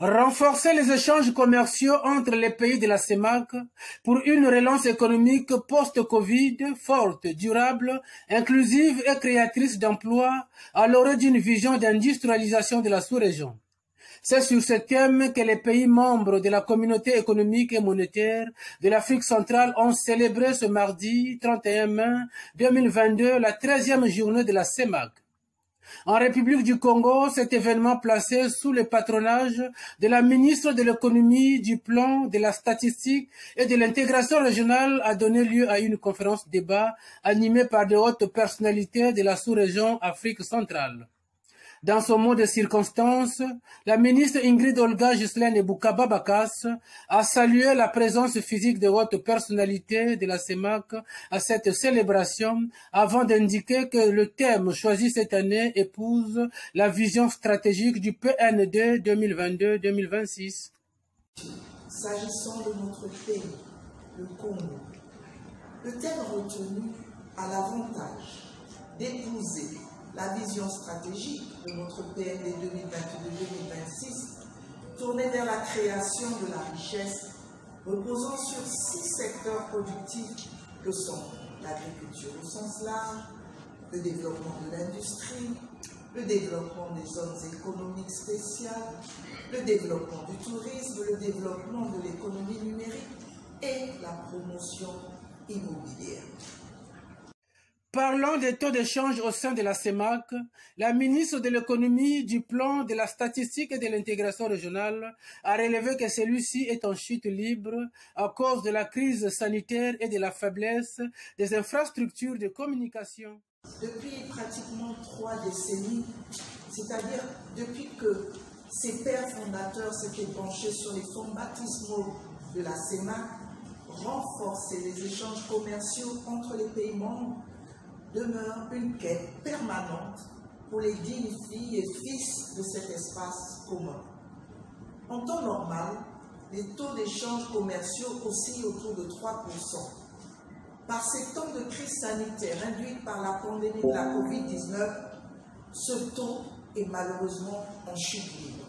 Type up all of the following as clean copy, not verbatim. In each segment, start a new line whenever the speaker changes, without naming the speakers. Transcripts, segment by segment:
Renforcer les échanges commerciaux entre les pays de la CEMAC pour une relance économique post-Covid forte, durable, inclusive et créatrice d'emplois à l'aune d'une vision d'industrialisation de la sous-région. C'est sur ce thème que les pays membres de la Communauté économique et monétaire de l'Afrique centrale ont célébré ce mardi 31 mai 2022 la 13e journée de la CEMAC. En République du Congo, cet événement placé sous le patronage de la ministre de l'économie, du plan, de la statistique et de l'intégration régionale a donné lieu à une conférence débat animée par de hautes personnalités de la sous-région Afrique centrale. Dans son mot de circonstance, la ministre Ingrid Olga Ghislaine Boukaba-Bakas a salué la présence physique de hautes personnalités de la CEMAC à cette célébration avant d'indiquer que le thème choisi cette année épouse la vision stratégique du PND 2022-2026.
S'agissant de notre pays, le Congo, le thème retenu a l'avantage d'épouser la vision stratégique de notre PND 2022-2026 tournée vers la création de la richesse reposant sur 6 secteurs productifs que sont l'agriculture au sens large, le développement de l'industrie, le développement des zones économiques spéciales, le développement du tourisme, le développement de l'économie numérique et la promotion immobilière.
Parlant des taux d'échange au sein de la CEMAC, la ministre de l'économie, du plan, de la statistique et de l'intégration régionale a relevé que celui-ci est en chute libre à cause de la crise sanitaire et de la faiblesse des infrastructures de communication.
Depuis pratiquement 3 décennies, c'est-à-dire depuis que ses pères fondateurs s'étaient penchés sur les fonds baptismaux de la CEMAC, renforcer les échanges commerciaux entre les pays membres demeure une quête permanente pour les dignes filles et fils de cet espace commun. En temps normal, les taux d'échange commerciaux oscillent autour de 3%. Par ces temps de crise sanitaire induite par la pandémie de la COVID-19, ce taux est malheureusement en chute libre.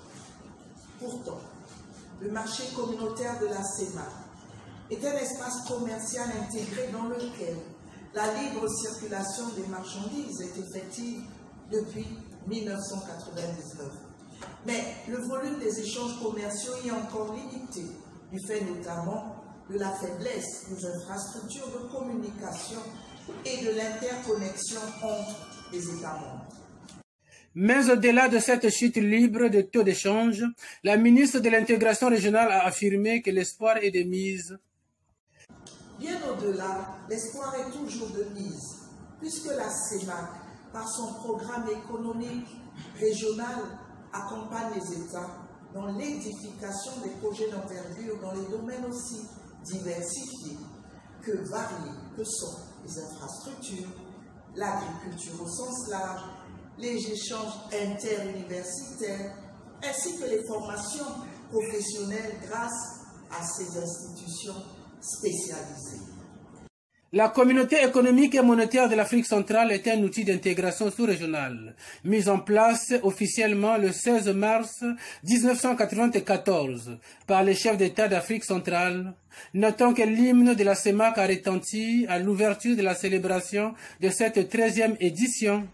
Pourtant, le marché communautaire de la CEMAC est un espace commercial intégré dans lequel la libre circulation des marchandises est effective depuis 1999. Mais le volume des échanges commerciaux y est encore limité, du fait notamment de la faiblesse des infrastructures de communication et de l'interconnexion entre les États membres.
Mais au-delà de cette chute libre de taux d'échange, la ministre de l'intégration régionale a affirmé que l'espoir est de mise.
Bien au-delà, l'espoir est toujours de mise, puisque la CEMAC, par son programme économique régional, accompagne les États dans l'édification des projets d'envergure dans les domaines aussi diversifiés que variés que sont les infrastructures, l'agriculture au sens large, les échanges interuniversitaires, ainsi que les formations professionnelles grâce à ces institutions spécialisées.
La communauté économique et monétaire de l'Afrique centrale est un outil d'intégration sous-régionale, mis en place officiellement le 16 mars 1994 par les chefs d'État d'Afrique centrale. Notons que l'hymne de la CEMAC a retenti à l'ouverture de la célébration de cette 13e édition.